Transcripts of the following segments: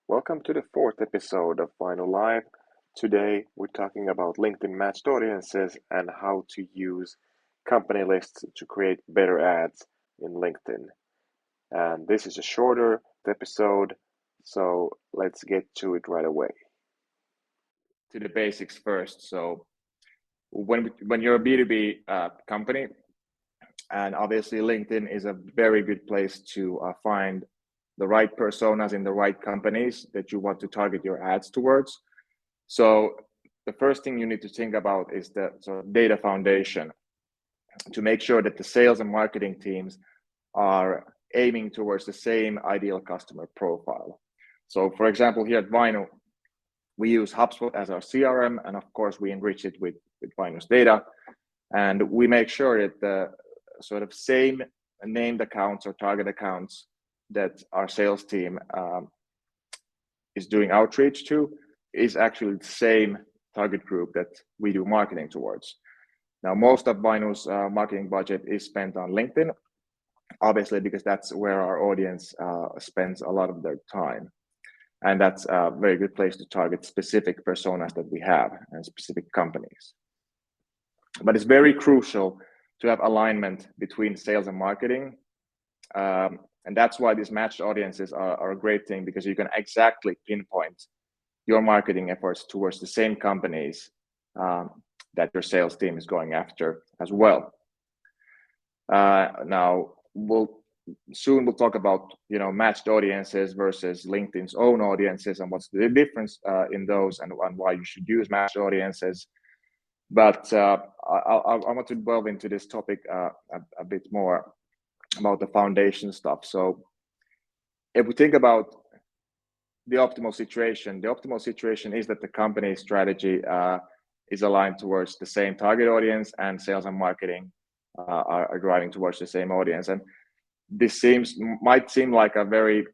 Welcome to the fourth episode of Vainu Live. Today we're talking about LinkedIn matched audiences and how to use company lists to create better ads in LinkedIn. And this is a shorter episode, so let's get to it right away. To the basics first. So when you're a B2B company, and obviously LinkedIn is a very good place to find the right personas in the right companies that you want to target your ads towards. So the first thing you need to think about is the sort of data foundation to make sure that the sales and marketing teams are aiming towards the same ideal customer profile. So for example, here at Vainu, we use HubSpot as our CRM, and of course we enrich it with Vainu's data. And we make sure that the sort of same named accounts or target accounts that our sales team is doing outreach to is actually the same target group that we do marketing towards. Now, most of Vainu's marketing budget is spent on LinkedIn, obviously, because that's where our audience spends a lot of their time. And that's a very good place to target specific personas that we have and specific companies. But it's very crucial to have alignment between sales and marketing. And that's why these matched audiences are a great thing, because you can exactly pinpoint your marketing efforts towards the same companies that your sales team is going after as well. Now, we'll talk about matched audiences versus LinkedIn's own audiences and what's the difference in those and why you should use matched audiences. But I want to delve into this topic a bit more about the foundation stuff. So if we think about the optimal situation is that the company strategy is aligned towards the same target audience, and sales and marketing are driving towards the same audience. And this might seem like a very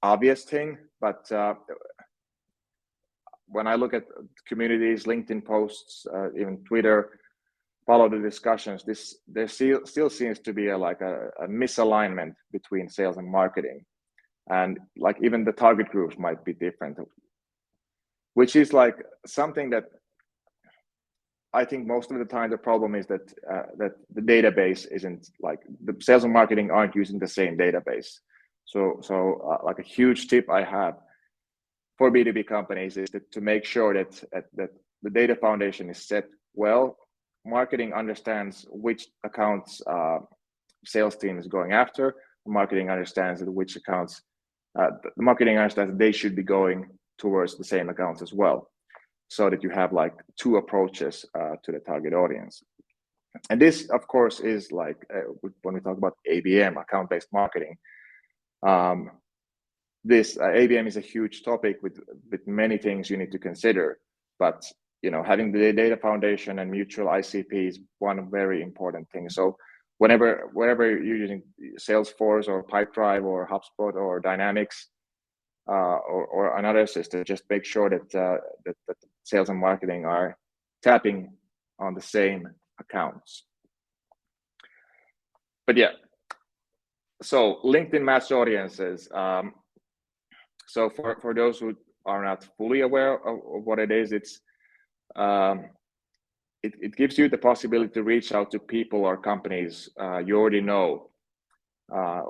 obvious thing, but when I look at communities, LinkedIn posts, even Twitter, follow the discussions, there still seems to be a misalignment between sales and marketing. And like even the target groups might be different, which is like something that I think most of the time the problem is that the database isn't, like, the sales and marketing aren't using the same database. So like a huge tip I have for B2B companies is to make sure that the data foundation is set well. Marketing understands which accounts sales team is going after. Marketing understands which accounts the marketing understands that they should be going towards the same accounts as well, so that you have like two approaches to the target audience. And this, of course, is like when we talk about ABM, account-based marketing. This ABM is a huge topic with many things you need to consider, but having the data foundation and mutual ICP is one very important thing. So wherever you're using Salesforce or Pipedrive or HubSpot or Dynamics or another system, just make sure that sales and marketing are tapping on the same accounts. But yeah, so LinkedIn matched audiences. So for those who are not fully aware of what it is, it gives you the possibility to reach out to people or companies you already know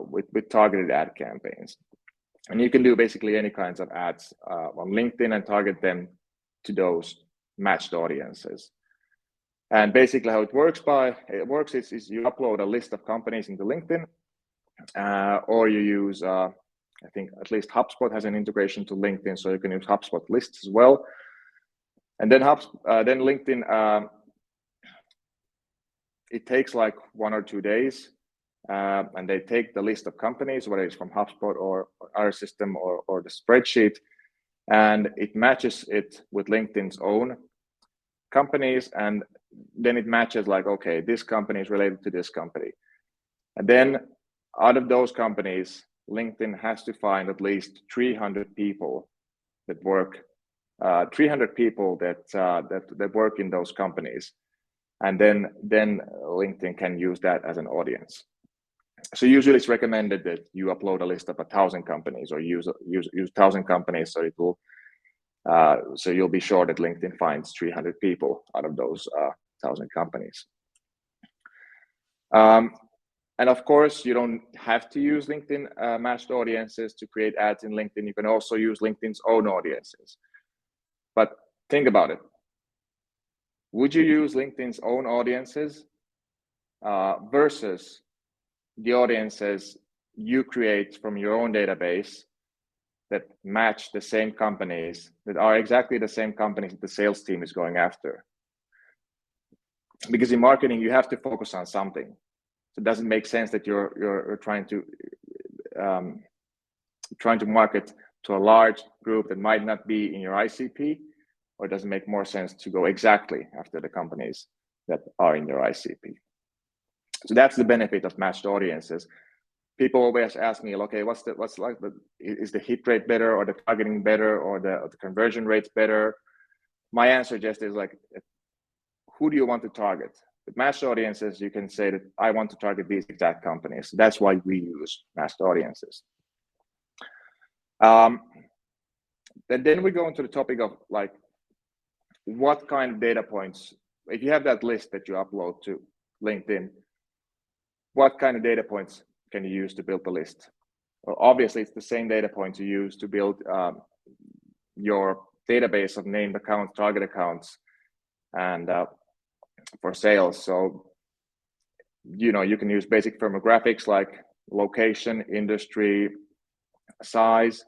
with targeted ad campaigns. And you can do basically any kinds of ads on LinkedIn and target them to those matched audiences. And basically how it works is you upload a list of companies into LinkedIn, or you use, I think at least HubSpot has an integration to LinkedIn, so you can use HubSpot lists as well. And then LinkedIn, it takes like 1 or 2 days, and they take the list of companies, whether it's from HubSpot or our system or the spreadsheet, and it matches it with LinkedIn's own companies, and then it matches like, okay, this company is related to this company. And then out of those companies, LinkedIn has to find at least 300 people that work, 300 people that work in those companies, and then LinkedIn can use that as an audience. So usually it's recommended that you upload a list of 1,000 companies or use 1,000 companies, so it will so you'll be sure that LinkedIn finds 300 people out of those 1,000 companies. And of course, you don't have to use LinkedIn matched audiences to create ads in LinkedIn. You can also use LinkedIn's own audiences. But think about it. Would you use LinkedIn's own audiences versus the audiences you create from your own database that match the same companies, that are exactly the same companies that the sales team is going after? Because in marketing, you have to focus on something. So it doesn't make sense that you're trying to market to a large group that might not be in your ICP, or it doesn't make more sense to go exactly after the companies that are in your ICP. So that's the benefit of matched audiences. People always ask me, okay, is the hit rate better, or the targeting better, or the conversion rates better? My answer just is like, who do you want to target? With matched audiences, you can say that I want to target these exact companies. That's why we use matched audiences. Then we go into the topic of like, what kind of data points, if you have that list that you upload to LinkedIn, what kind of data points can you use to build the list? Well, obviously, it's the same data points you use to build your database of named accounts, target accounts, and for sales. So, you can use basic firmographics like location, industry, size.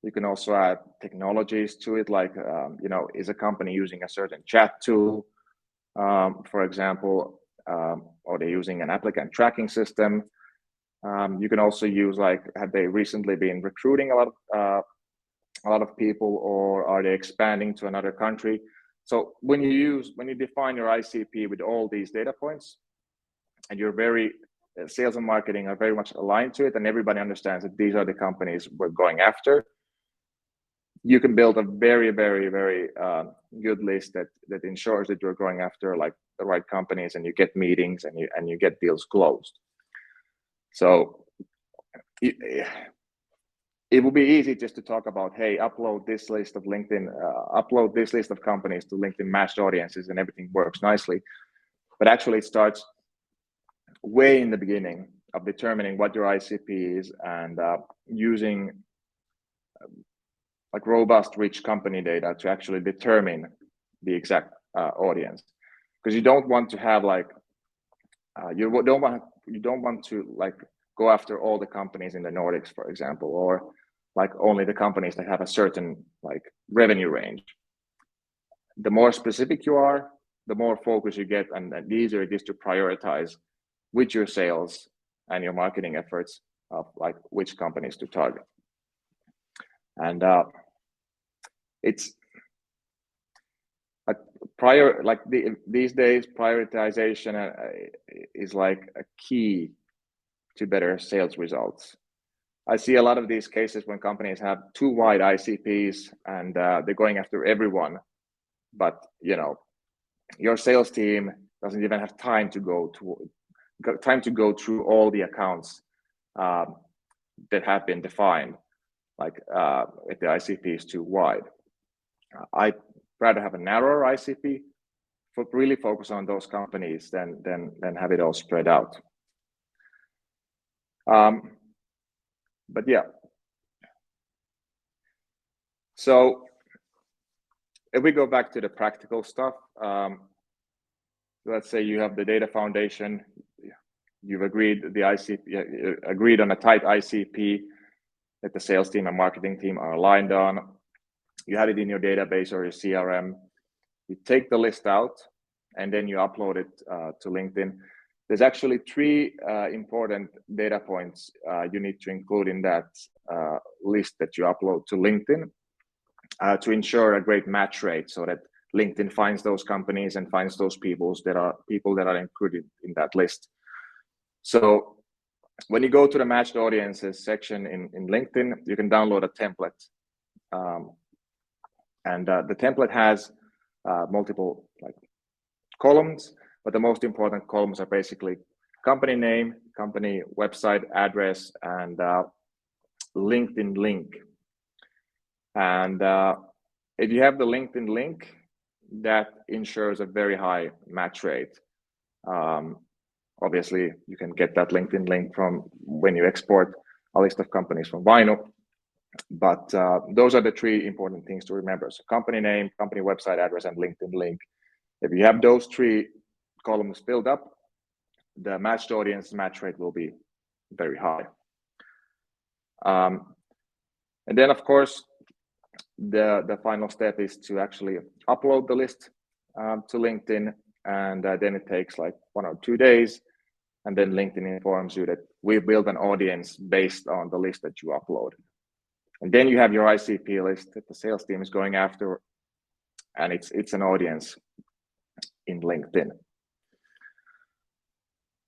You can also add technologies to it, like, is a company using a certain chat tool, for example, or they're using an applicant tracking system. You can also use, like, have they recently been recruiting a lot of people, or are they expanding to another country? So when you define your ICP with all these data points, and sales and marketing are very much aligned to it, and everybody understands that these are the companies we're going after, you can build a very, very, very good list that ensures that you're going after like the right companies, and you get meetings, and you get deals closed. So it will be easy just to talk about, hey, upload this list of upload this list of companies to LinkedIn matched audiences, and everything works nicely. But actually, it starts way in the beginning of determining what your ICP is, and using like robust, rich company data to actually determine the exact audience. Because you don't want to have like you don't want to like go after all the companies in the Nordics, for example, or like only the companies that have a certain like revenue range. The more specific you are, the more focus you get, and the easier it is to prioritize with your sales and your marketing efforts of like which companies to target. And it's these days, prioritization is like a key to better sales results. I see a lot of these cases when companies have too wide ICPs, and they're going after everyone, but your sales team doesn't even have time to go through all the accounts that have been defined, like if the ICP is too wide. I'd rather have a narrower ICP, really focus on those companies than have it all spread out. But yeah, so if we go back to the practical stuff, let's say you have the data foundation, you've agreed on a tight ICP that the sales team and marketing team are aligned on. You have it in your database or your CRM. You take the list out, and then you upload it to LinkedIn. There's actually 3 important data points you need to include in that list that you upload to LinkedIn to ensure a great match rate, so that LinkedIn finds those companies and finds those people that are included in that list. So when you go to the matched audiences section in LinkedIn, you can download a template. And the template has multiple like columns, but the most important columns are basically company name, company website address, and LinkedIn link. And if you have the LinkedIn link, that ensures a very high match rate. Obviously, you can get that LinkedIn link from when you export a list of companies from Vainu. But those are the three important things to remember. So company name, company website address, and LinkedIn link. If you have those three columns filled up, the matched audience match rate will be very high. And then, of course, the final step is to actually upload the list to LinkedIn, and then it takes like 1 or 2 days, and then LinkedIn informs you that we built an audience based on the list that you uploaded. And then you have your ICP list that the sales team is going after, and it's an audience in LinkedIn.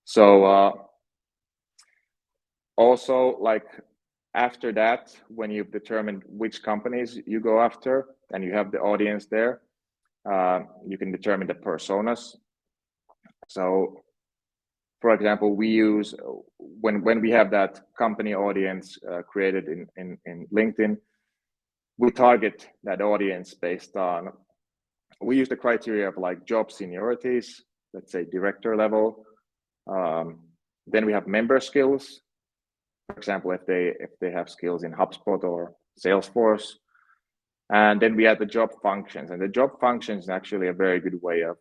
So also, like after that, when you've determined which companies you go after and you have the audience there, you can determine the personas. So, for example, we use when we have that company audience created in LinkedIn, we target that audience based on, we use the criteria of like job seniorities, let's say director level. Then we have member skills. For example, if they have skills in HubSpot or Salesforce. And then we add the job functions, and the job functions is actually a very good way of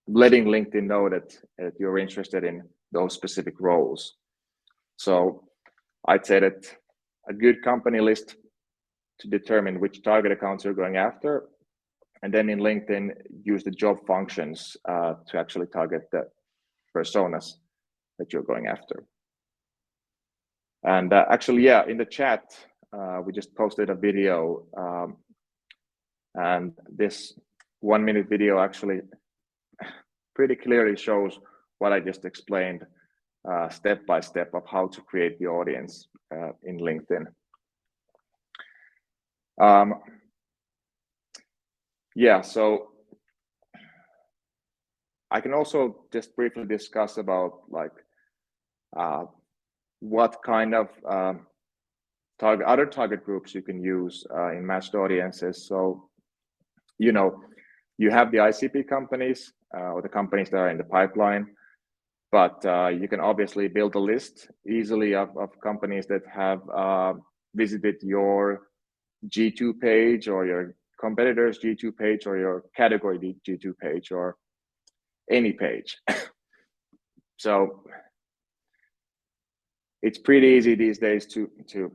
letting LinkedIn know that you're interested in those specific roles. So I'd say that a good company list to determine which target accounts you're going after, and then in LinkedIn use the job functions to actually target the personas that you're going after. And actually, yeah, in the chat, we just posted a video, and this 1-minute video actually pretty clearly shows what I just explained step by step of how to create the audience in LinkedIn. Yeah, so I can also just briefly discuss about like what kind of other target groups you can use in matched audiences. So, you know, you have the ICP companies or the companies that are in the pipeline, but you can obviously build a list easily of companies that have visited your G2 page or your competitor's G2 page or your category G2 page or any page. So it's pretty easy these days to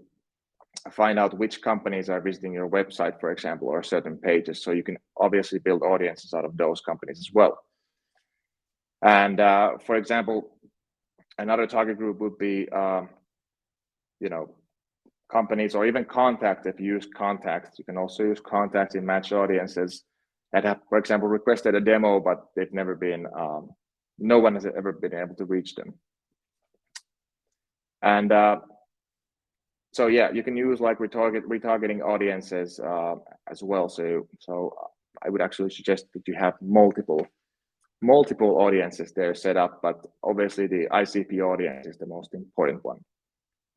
find out which companies are visiting your website, for example, or certain pages. So you can obviously build audiences out of those companies as well. And for example, another target group would be, you know, companies or even contacts. If you use contacts, you can also use contacts in matched audiences that have, for example, requested a demo, but they've never been, no one has ever been able to reach them. And so yeah, you can use like retargeting audiences as well. So I would actually suggest that you have multiple audiences there set up, but obviously the ICP audience is the most important one.